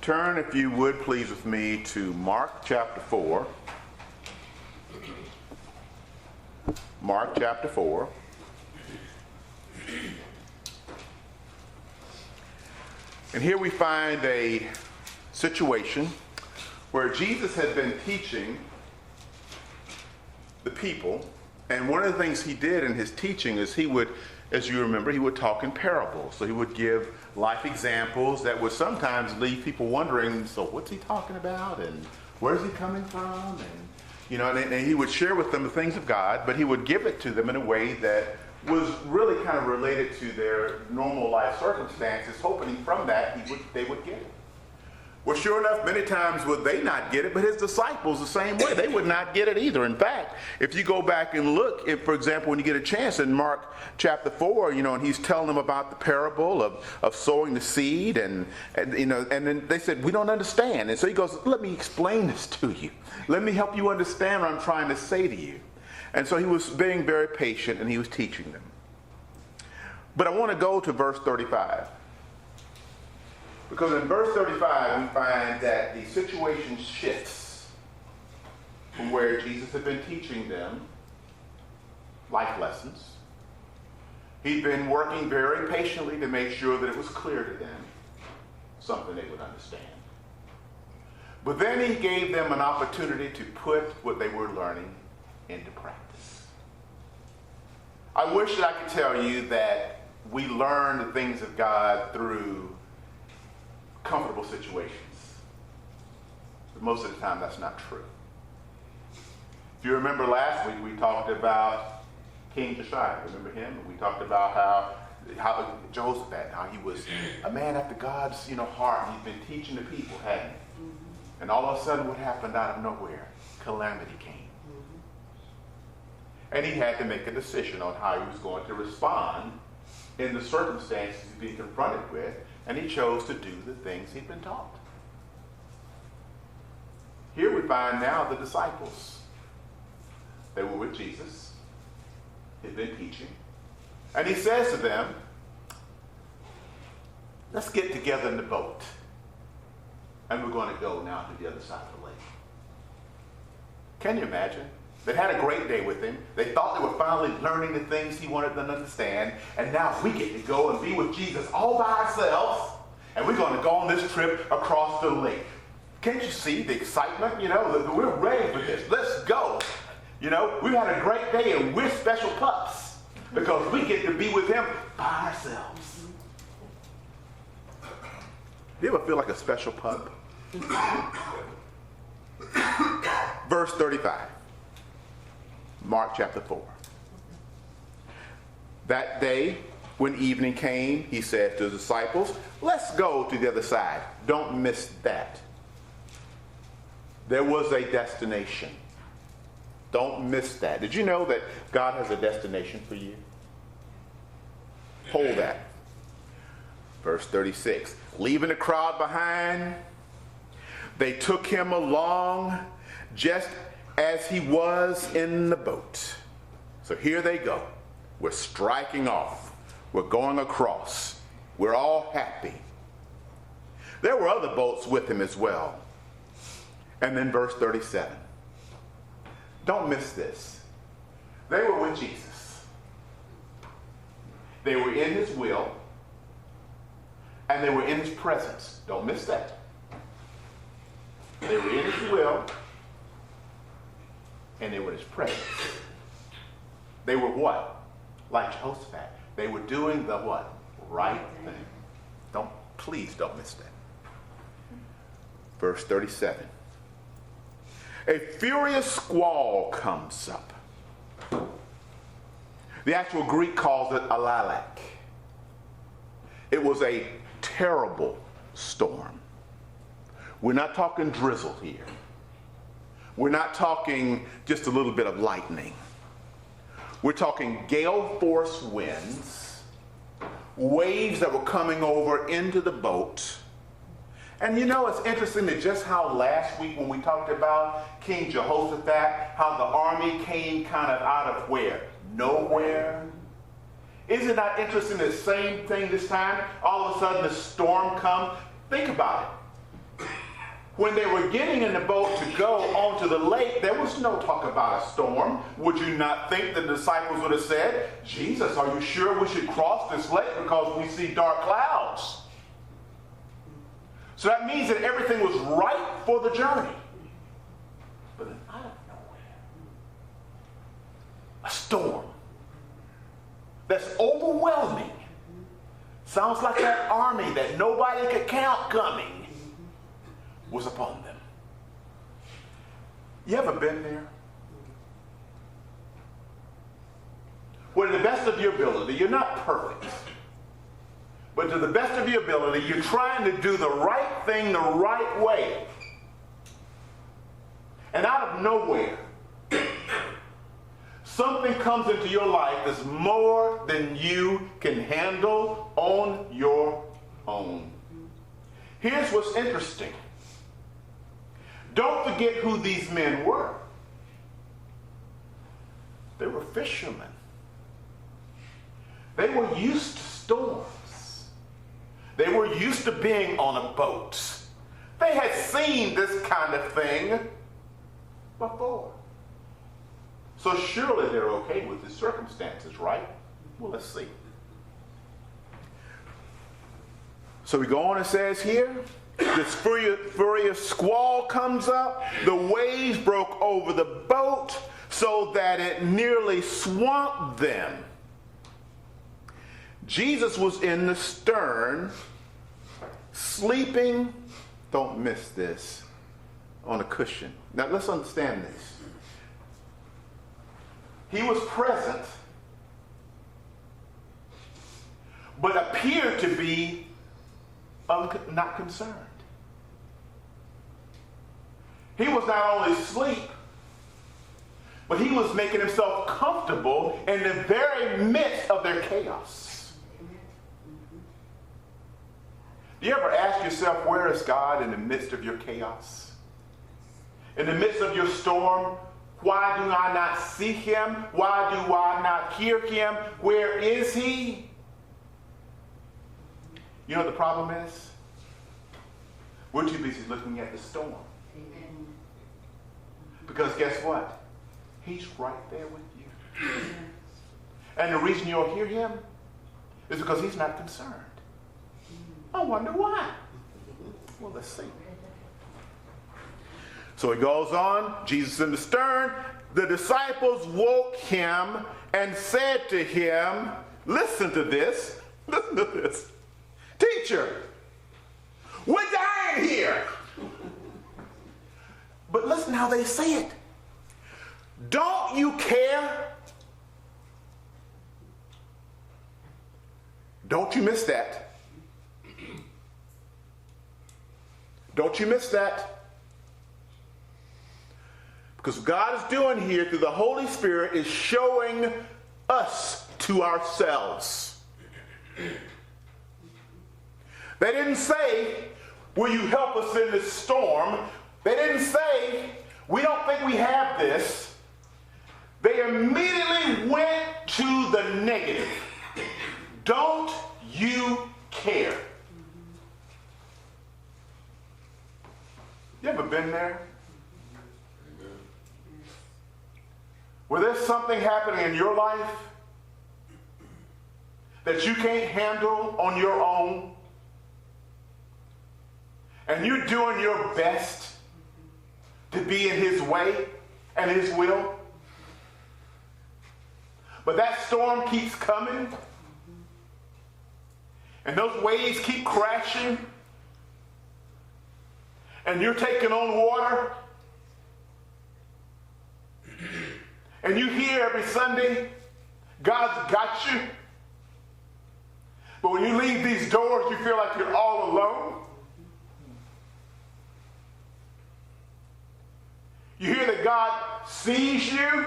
Turn, if you would, please, with me to Mark chapter 4. Mark chapter 4. And here we find a situation where Jesus had been teaching the people. And one of the things he did in his teaching is he would, as you remember, he would talk in parables. So he would give life examples that would sometimes leave people wondering, so what's he talking about? And where's he coming from? And he would share with them the things of God, but he would give it to them in a way that was really kind of related to their normal life circumstances, hoping from that they would get it. Well, sure enough, many times would they not get it, but his disciples the same way. They would not get it either. In fact, if you go back and look, for example, when you get a chance in Mark chapter 4, and he's telling them about the parable of sowing the seed, and then they said, we don't understand. And so he goes, let me explain this to you. Let me help you understand what I'm trying to say to you. And so he was being very patient, and he was teaching them. But I want to go to verse 35. Because in verse 35, we find that the situation shifts from where Jesus had been teaching them life lessons. He'd been working very patiently to make sure that it was clear to them, something they would understand. But then he gave them an opportunity to put what they were learning into practice. I wish that I could tell you that we learn the things of God through comfortable situations. But most of the time, that's not true. If you remember last week, we talked about King Josiah. Remember him? We talked about how Jehoshaphat, how he was a man after God's heart. He'd been teaching the people, hadn't he? And all of a sudden, what happened out of nowhere? Calamity came. And he had to make a decision on how he was going to respond in the circumstances he'd been confronted with. And he chose to do the things he'd been taught. Here we find now the disciples. They were with Jesus. He'd been teaching. And he says to them, let's get together in the boat. And we're going to go now to the other side of the lake. Can you imagine? They had a great day with him. They thought they were finally learning the things he wanted them to understand. And now we get to go and be with Jesus all by ourselves. And we're going to go on this trip across the lake. Can't you see the excitement? We're ready for this. Let's go. We've had a great day and we're special pups because we get to be with him by ourselves. Do you ever feel like a special pup? Verse 35. Mark chapter 4. That day, when evening came, he said to his disciples, let's go to the other side. Don't miss that. There was a destination. Don't miss that. Did you know that God has a destination for you? Hold that. Verse 36. Leaving the crowd behind, they took him along just as he was in the boat. So here they go. We're striking off. We're going across. We're all happy. There were other boats with him as well. And then verse 37. Don't miss this. They were with Jesus. They were in his will. And they were in his presence. Don't miss that. They were in his will. And they were in his presence. They were what? Like Jehoshaphat. They were doing the what? Right thing. Please don't miss that. Verse 37. A furious squall comes up. The actual Greek calls it a lilac. It was a terrible storm. We're not talking drizzle here. We're not talking just a little bit of lightning. We're talking gale force winds, waves that were coming over into the boat. And it's interesting that just how last week when we talked about King Jehoshaphat, how the army came kind of out of where? Nowhere. Isn't it not interesting the same thing this time? All of a sudden the storm comes. Think about it. When they were getting in the boat to go onto the lake, there was no talk about a storm. Would you not think the disciples would have said, Jesus, are you sure we should cross this lake because we see dark clouds? So that means that everything was right for the journey. But then out of nowhere, a storm that's overwhelming. Sounds like that army that nobody could count coming was upon them. You ever been there? Where to the best of your ability, you're not perfect, but to the best of your ability, you're trying to do the right thing the right way. And out of nowhere, something comes into your life that's more than you can handle on your own. Here's what's interesting. Don't forget who these men were. They were fishermen. They were used to storms. They were used to being on a boat. They had seen this kind of thing before. So surely they're okay with the circumstances, right? Well, let's see. So we go on and says here, this furious squall comes up. The waves broke over the boat so that it nearly swamped them. Jesus was in the stern, sleeping, don't miss this, on a cushion. Now let's understand this. He was present, but appeared to be not concerned. He was not only asleep, but he was making himself comfortable in the very midst of their chaos. Do you ever ask yourself, where is God in the midst of your chaos? In the midst of your storm? Why do I not see him? Why do I not hear him? Where is he? You know what the problem is? We're too busy looking at the storm. Amen. Because guess what? He's right there with you. And the reason you'll hear him is because he's not concerned. I wonder why. Well, let's see. So it goes on, Jesus in the stern. The disciples woke him and said to him, listen to this. Teacher, we're dying here. But listen how they say it. Don't you care? Don't you miss that? Don't you miss that? Because what God is doing here through the Holy Spirit is showing us to ourselves. They didn't say, will you help us in this storm? They didn't say, we don't think we have this. They immediately went to the negative. Don't you care? You ever been there? Where there's something happening in your life that you can't handle on your own, and you're doing your best to be in his way and his will, but that storm keeps coming, and those waves keep crashing, and you're taking on water, and you hear every Sunday, God's got you. But when you leave these doors, you feel like you're all alone. You hear that God sees you,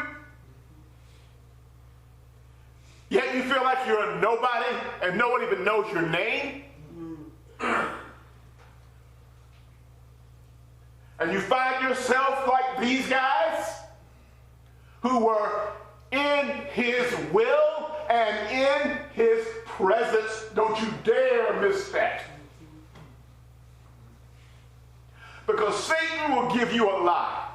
yet you feel like you're a nobody and no one even knows your name. And you find yourself like these guys who were in his will and in his presence. Don't you dare miss that. Because Satan will give you a lie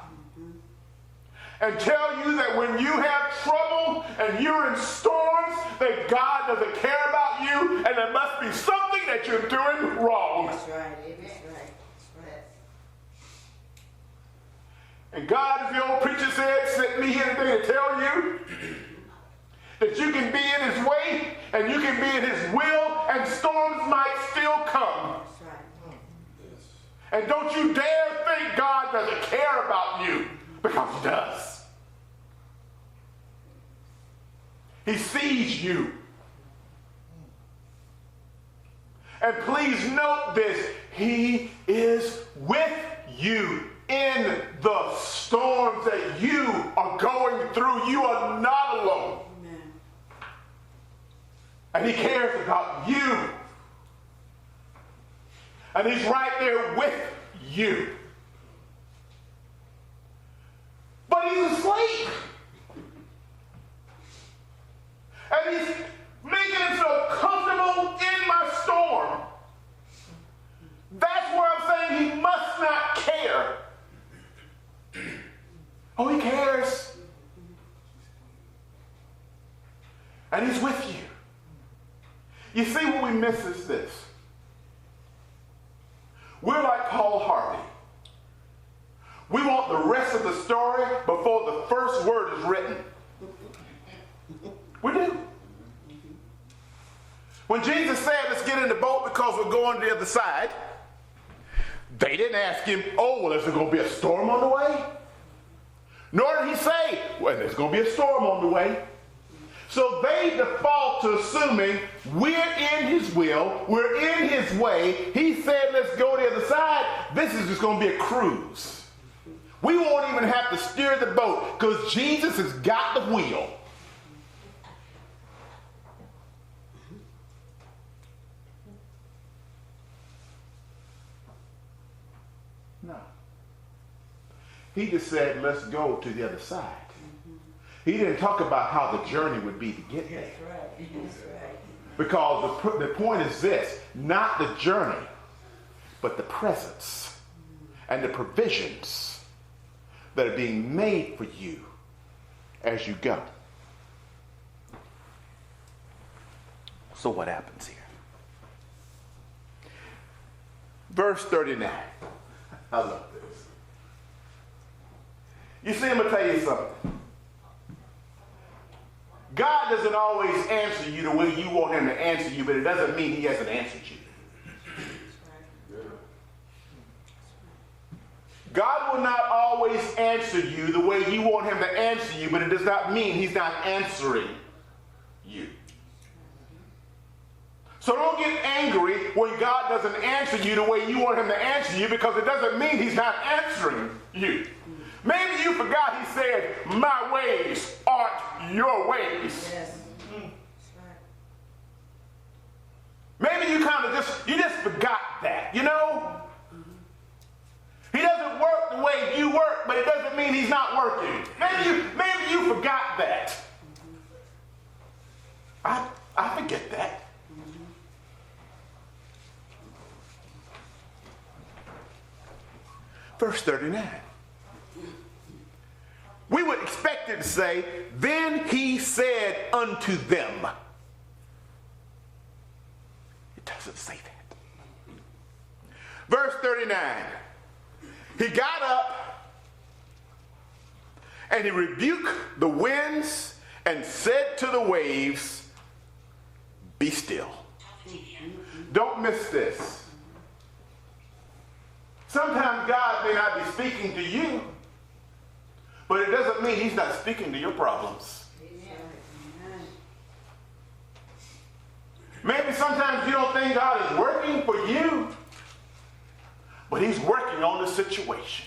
and tell you that when you have trouble and you're in storms, that God doesn't care about you and there must be something that you're doing wrong. That's right. That's right. That's right. And God, as the old preacher said, sent me here today to tell you that you can be in his way and you can be in his will and storms might still come. That's right. And don't you dare think God doesn't care about you, because he does. He sees you. And please note this, he is with you in the storms that you are going through. You are not alone. Amen. And he cares about you. And he's right there with you. But he's asleep. And he's making himself comfortable in my storm. That's where I'm saying he must not care. Oh, he cares. And he's with you. You see, what we miss is this. We're like Paul Harvey. We want the rest of the story before the first word is written. We do. When Jesus said, let's get in the boat because we're going to the other side, they didn't ask him, oh, well, is there going to be a storm on the way? Nor did he say, well, there's going to be a storm on the way. So they default to assuming we're in his will, we're in his way. He said, let's go to the other side. This is just going to be a cruise. We won't even have to steer the boat because Jesus has got the wheel. No. He just said, let's go to the other side. He didn't talk about how the journey would be to get there. That's right. That's right. Because the point is this, not the journey, but the presence and the provisions that are being made for you as you go. So what happens here? Verse 39. I love this. You see, I'm going to tell you something. God doesn't always answer you the way you want him to answer you, but it doesn't mean he hasn't answered you. God will not always answer you the way you want him to answer you, but it does not mean he's not answering you. So don't get angry when God doesn't answer you the way you want him to answer you, because it doesn't mean he's not answering you. Maybe you forgot he said, my ways aren't your ways. Yes. Maybe you just forgot that, you know? He doesn't work the way you work, but it doesn't mean he's not working. Maybe you forgot that. I forget that. Verse 39. We would expect it to say, then he said unto them. It doesn't say that. Verse 39. He got up and he rebuked the winds and said to the waves, be still. Don't miss this. Sometimes God may not be speaking to you, but it doesn't mean he's not speaking to your problems. Maybe sometimes you don't think God is working for you, but he's working on the situation.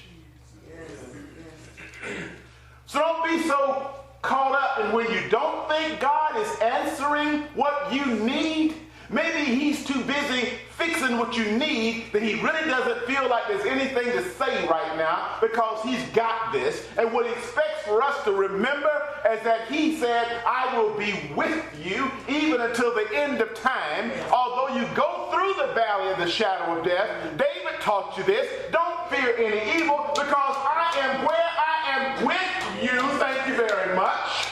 So don't be so caught up in when you don't think God is answering what you need. Maybe he's too busy fixing what you need that he really doesn't feel like there's anything to say right now, because he's got this. And what he expects for us to remember is that he said, I will be with you even until the end of time. Although you go through the valley of the shadow of death, David taught you this. Don't don't fear any evil because I am where I am with you. Thank you very much.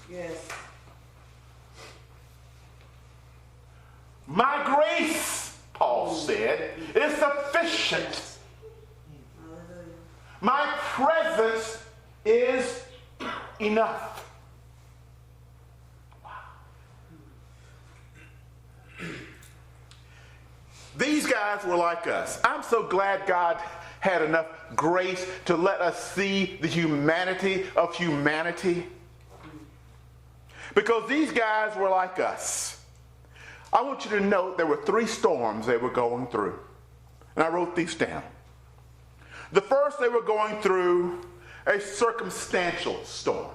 Yes. My grace, Paul said, is sufficient. Hallelujah. My presence is enough. Wow. These guys were like us. I'm so glad God had enough grace to let us see the humanity of humanity. Because these guys were like us. I want you to note there were 3 storms they were going through. And I wrote these down. The first, they were going through a circumstantial storm.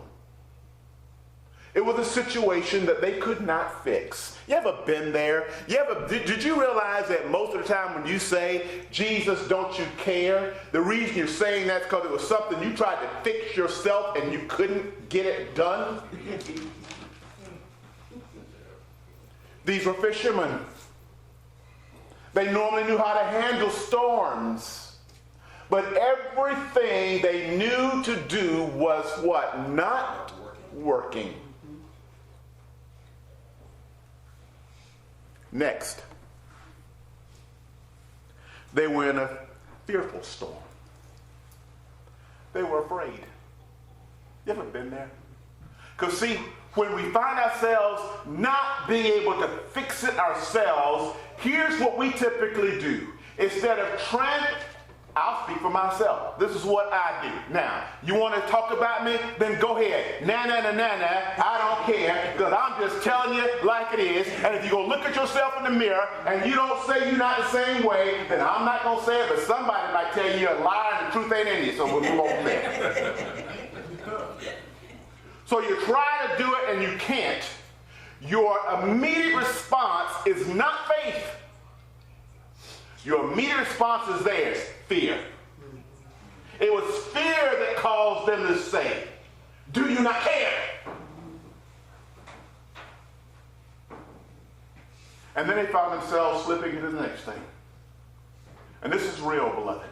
It was a situation that they could not fix. You ever been there? Did you realize that most of the time when you say, Jesus, don't you care? The reason you're saying that is because it was something you tried to fix yourself and you couldn't get it done? These were fishermen. They normally knew how to handle storms. But everything they knew to do was what? Not working. Next, they were in a fearful storm. They were afraid. You ever been there? Because see, when we find ourselves not being able to fix it ourselves, here's what we typically do. Instead of trying, I'll speak for myself. This is what I do. Now, you want to talk about me? Then go ahead. Nah. I don't care, because I'm just telling you like it is. And if you go look at yourself in the mirror and you don't say you're not the same way, then I'm not going to say it, but somebody might tell you you're a liar and the truth ain't in you. So we'll move on from there. So you try to do it and you can't. Your immediate response is not faith. Your immediate response is theirs, fear. It was fear that caused them to say, do you not care? And then they found themselves slipping into the next thing. And this is real, beloved.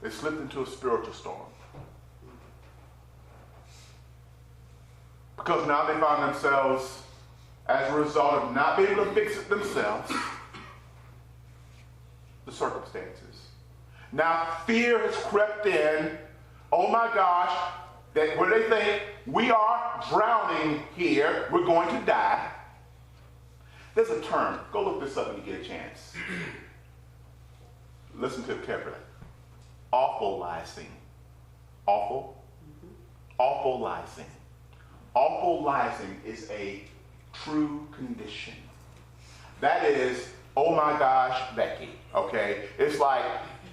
They slipped into a spiritual storm. Because now they found themselves, as a result of not being able to fix it themselves, the circumstances. Now fear has crept in. Oh my gosh, that what they think, we are drowning here, we're going to die. There's a term. Go look this up when you get a chance. Listen to it carefully. Awfulizing. Awful? Awfulizing. Awfulizing is a true condition. That is, oh my gosh, Becky, okay? It's like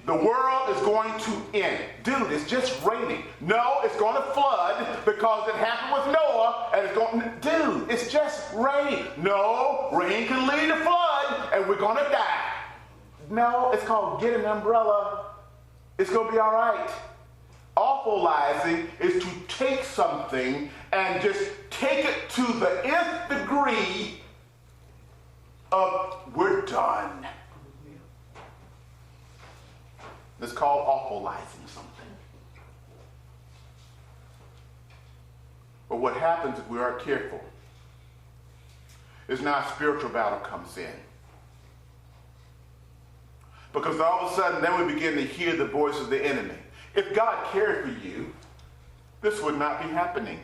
the world is going to end. Dude, it's just raining. No, it's going to flood because it happened with Noah, and it's going, dude, it's just rain. No, rain can lead to flood, and we're going to die. No, it's called get an umbrella. It's going to be all right. Awfulizing is to take something and just take it to the nth degree of we're done. It's called awfulizing something. But what happens if we aren't careful is now a spiritual battle comes in. Because all of a sudden then we begin to hear the voice of the enemy. If God cared for you, this would not be happening.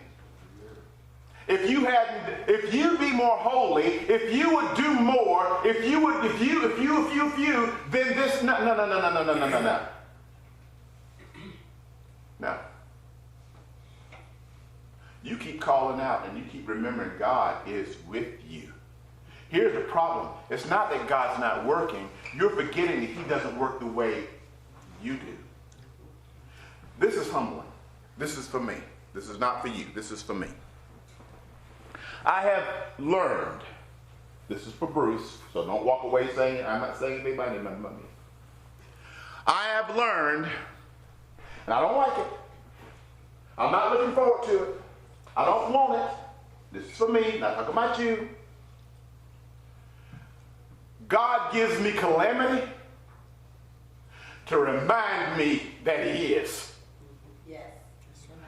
If you'd be more holy, if you would do more, if you, then this, no. No. You keep calling out and you keep remembering God is with you. Here's the problem. It's not that God's not working. You're forgetting that he doesn't work the way you do. This is humbling. This is for me. This is not for you. This is for me. I have learned, this is for Bruce, so don't walk away saying, I'm not saying anything about me. I have learned, and I don't like it. I'm not looking forward to it. I don't want it. This is for me, not talking about you. God gives me calamity to remind me that he is. Yes.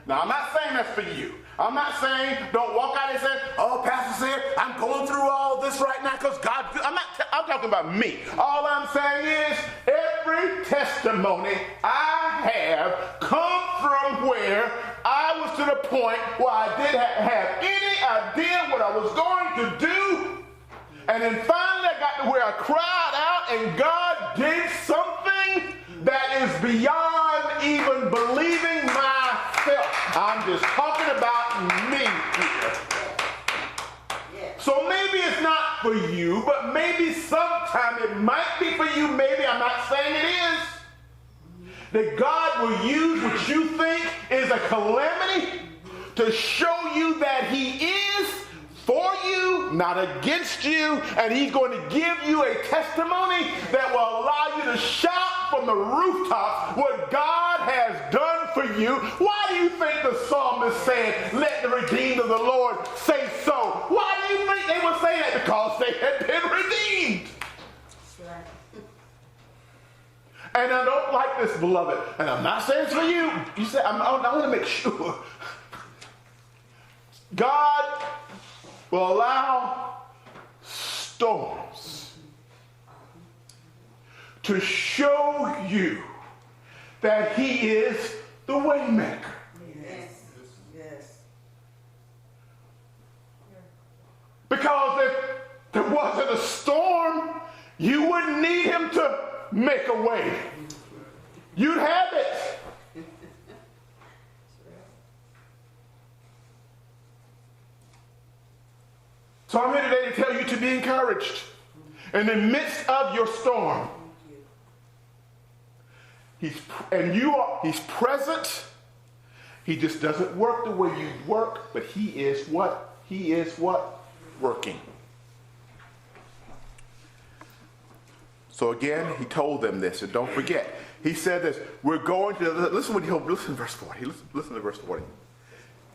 Now, I'm not saying that's for you. I'm not saying don't walk out and say, oh, Pastor said, I'm going through all this right now because God, I'm talking about me. All I'm saying is every testimony I have come from where I was to the point where I didn't have any idea what I was going to do. And then finally I got to where I cried out and God did something that is beyond even believing myself. I'm just talking about me here. So maybe it's not for you, but maybe sometime it might be for you. Maybe I'm not saying it is. That God will use what you think is a calamity to show you that he is for you, not against you, and he's going to give you a testimony that will allow you to shout from the rooftop what God has done for you. Why do you think the psalmist said, let the redeemed of the Lord say so? Why do you think they were saying that? Because they had been redeemed. That's right. And I don't like this, beloved, and I'm not saying it's for you. You say, I want to make sure. God will allow storms to show you that he is the way maker. Yes. Yes. Because if there wasn't a storm, you wouldn't need him to make a way. You'd have it. So I'm here today to tell you to be encouraged in the midst of your storm. He's present. He just doesn't work the way you work, but he is what? He is what? Working. So again, he told them this, and don't forget, he said this, we're going to, listen to verse 40, listen to verse 40.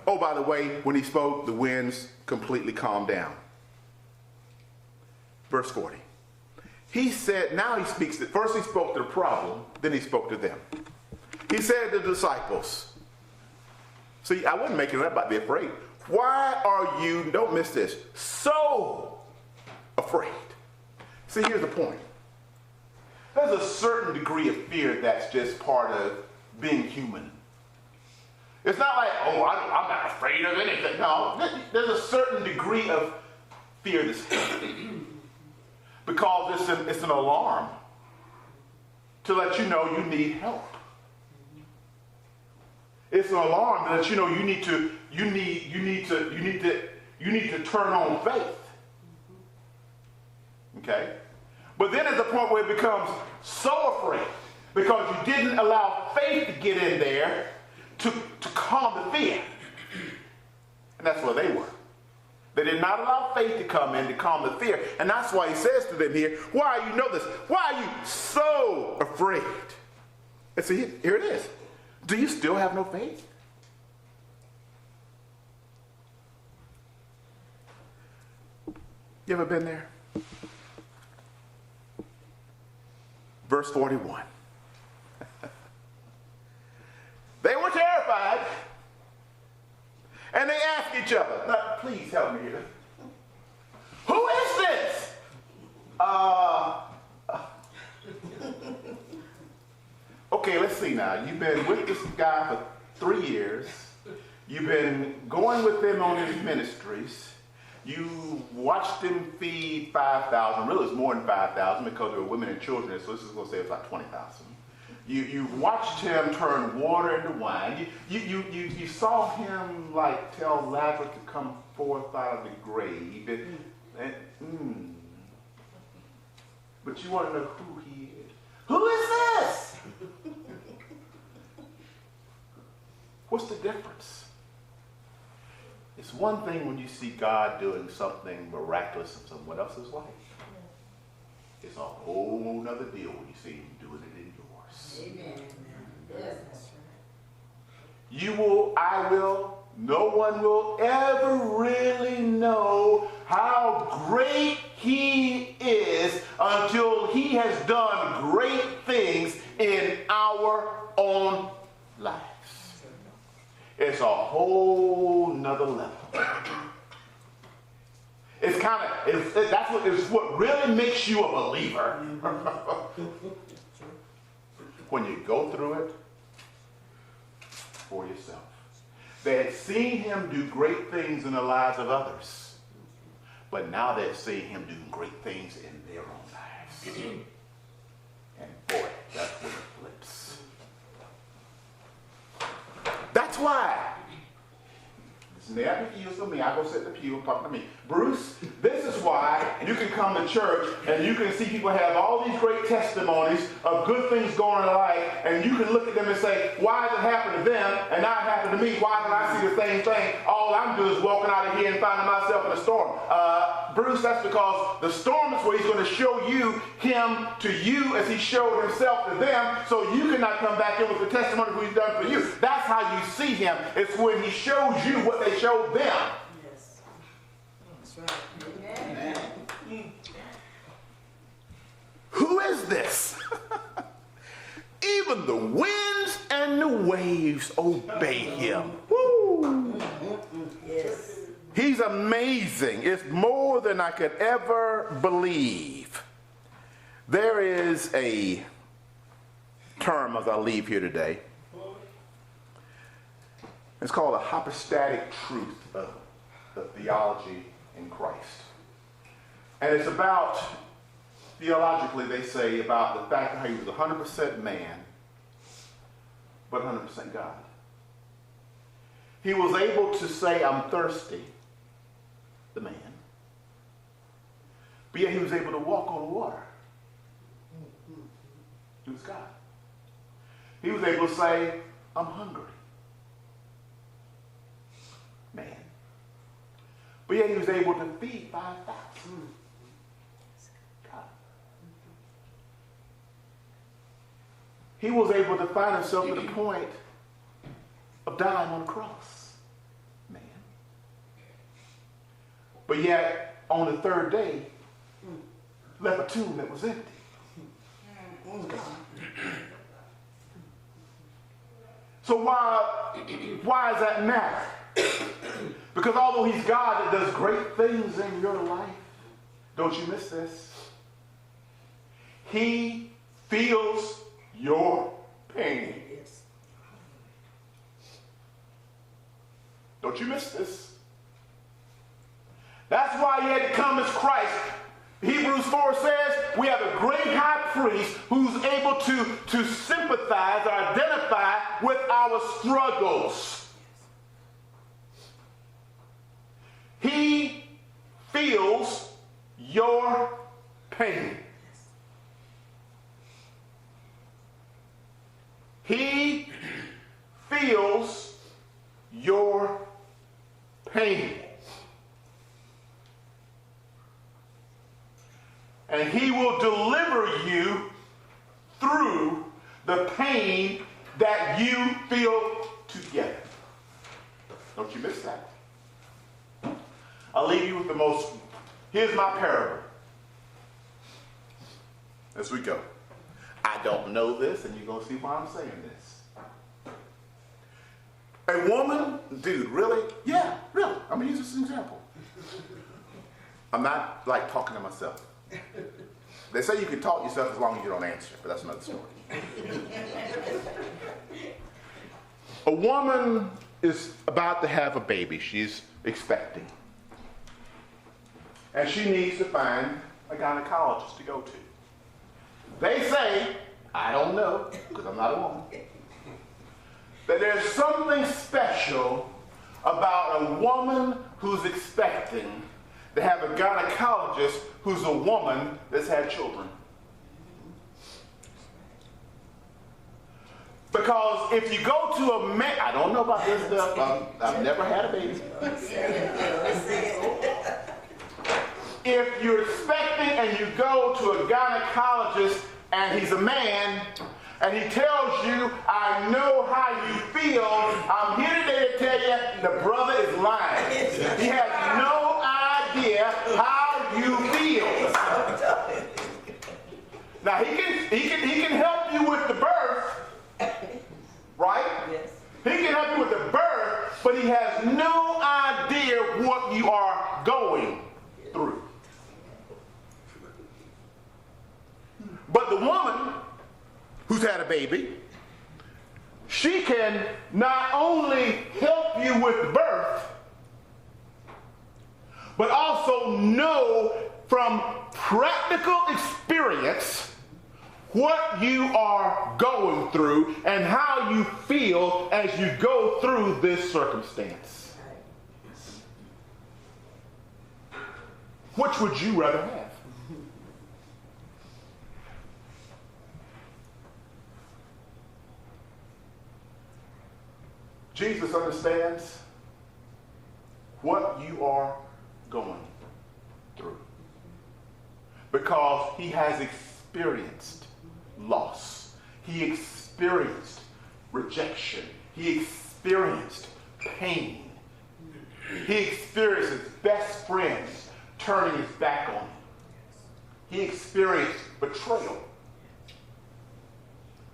Oh, by the way, when he spoke, the winds completely calmed down. Verse 40. He said, now he speaks, first he spoke to the problem, then he spoke to them. He said to the disciples, see, I wasn't making it up about be afraid. Why are you, don't miss this, so afraid? See, here's the point. There's a certain degree of fear that's just part of being human. It's not like, oh, I'm not afraid of anything. No, there's a certain degree of fear that's because it's an alarm to let you know you need help. It's an alarm to let you know you need to turn on faith. Okay? But then there's a point where it becomes so afraid because you didn't allow faith to get in there to calm the fear. And that's where they were. They did not allow faith to come in to calm the fear. And that's why he says to them here, why are you know this? Why are you so afraid? And see, here it is. Do you still have no faith? You ever been there? Verse 41. They were terrified. And they asked each other, now, please help me here. Who is this? Okay, let's see now. You've been with this guy for 3 years. You've been going with him on his ministries. You watched him feed 5,000. Really, it's more than 5,000 because there were women and children. So this is going to say it's like 20,000. You watched him turn water into wine. You saw him like tell Lazarus to come forth out of the grave. But you want to know who he is. Who is this? What's the difference? It's one thing when you see God doing something miraculous in someone else's life. It's a whole nother deal when you see him doing it in yours. Amen. Yes, that's right. You will, I will, no one will ever really know how great he is until he has done great things in our own lives. It's a whole nother level. It's that's what really makes you a believer. When you go through it for yourself. They had seen him do great things in the lives of others, but now they're seeing him do great things in their own lives. And boy, that's when it flips. That's why. Listen, they have the pews for me. I go sit in the pew and talk to me. Bruce, this is why you can come to church and you can see people have all these great testimonies of good things going in life, and you can look at them and say, why did it happen to them and not happen to me? Why did I see the same thing? All I'm doing is walking out of here and finding myself in a storm. Bruce, that's because the storm is where he's going to show you him to you as he showed himself to them, so you cannot come back in with the testimony of what he's done for you. That's how you see him. It's when he shows you what they showed them. Yes. That's right. Amen. Who is this? Even the winds and the waves obey him. Woo! Yes. He's amazing. It's more than I could ever believe. There is a term as I leave here today. It's called a hypostatic truth of the theology in Christ. And it's about, theologically they say, about the fact that he was 100% man, but 100% God. He was able to say, I'm thirsty, the man, but yet he was able to walk on water. He was God. He was able to say, I'm hungry, man, but yet he was able to feed 5,000. God. He was able to find himself at the point of dying on the cross, man. But yet, on the third day, left a tomb that was empty. So why does that matter? Because although he's God that does great things in your life, don't you miss this? He feels your pain. Yes. Don't you miss this? That's why he had to come as Christ. Hebrews 4 says we have a great high priest who's able to sympathize or identify with our struggles. He feels your pain. He feels your pain. And he will deliver you through the pain that you feel together. Don't you miss that. I'll leave you with the most, here's my parable. As we go. I don't know this, and you're going to see why I'm saying this. A woman, dude, really? Yeah, really. I mean, here's just an example. I'm not like talking to myself. They say you can talk to yourself as long as you don't answer, but that's another story. A woman is about to have a baby. She's expecting. And she needs to find a gynecologist to go to. They say, I don't know, because I'm not a woman, that there's something special about a woman who's expecting to have a gynecologist who's a woman that's had children. Because if you go to a man, I don't know about this stuff, I've never had a baby. If you're expecting and you go to a gynecologist and he's a man, and he tells you, I know how you feel, I'm here today to tell you the brother is lying. He has no idea how you feel. Now he can help you with the birth, but he has no idea what you are going through. But the woman who's had a baby, she can not only help you with birth, but also know from practical experience what you are going through and how you feel as you go through this circumstance. Which would you rather have? Jesus understands what you are going through because he has experienced loss. He experienced rejection. He experienced pain. He experienced his best friends turning his back on him. He experienced betrayal.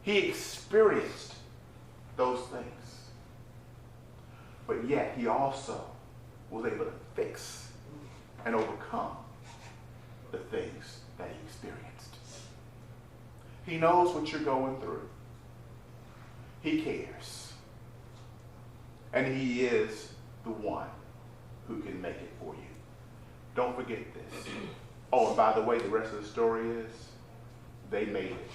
He experienced those things. But yet he also was able to fix and overcome the things that he experienced. He knows what you're going through. He cares. And he is the one who can make it for you. Don't forget this. Oh, and by the way, the rest of the story is they made it.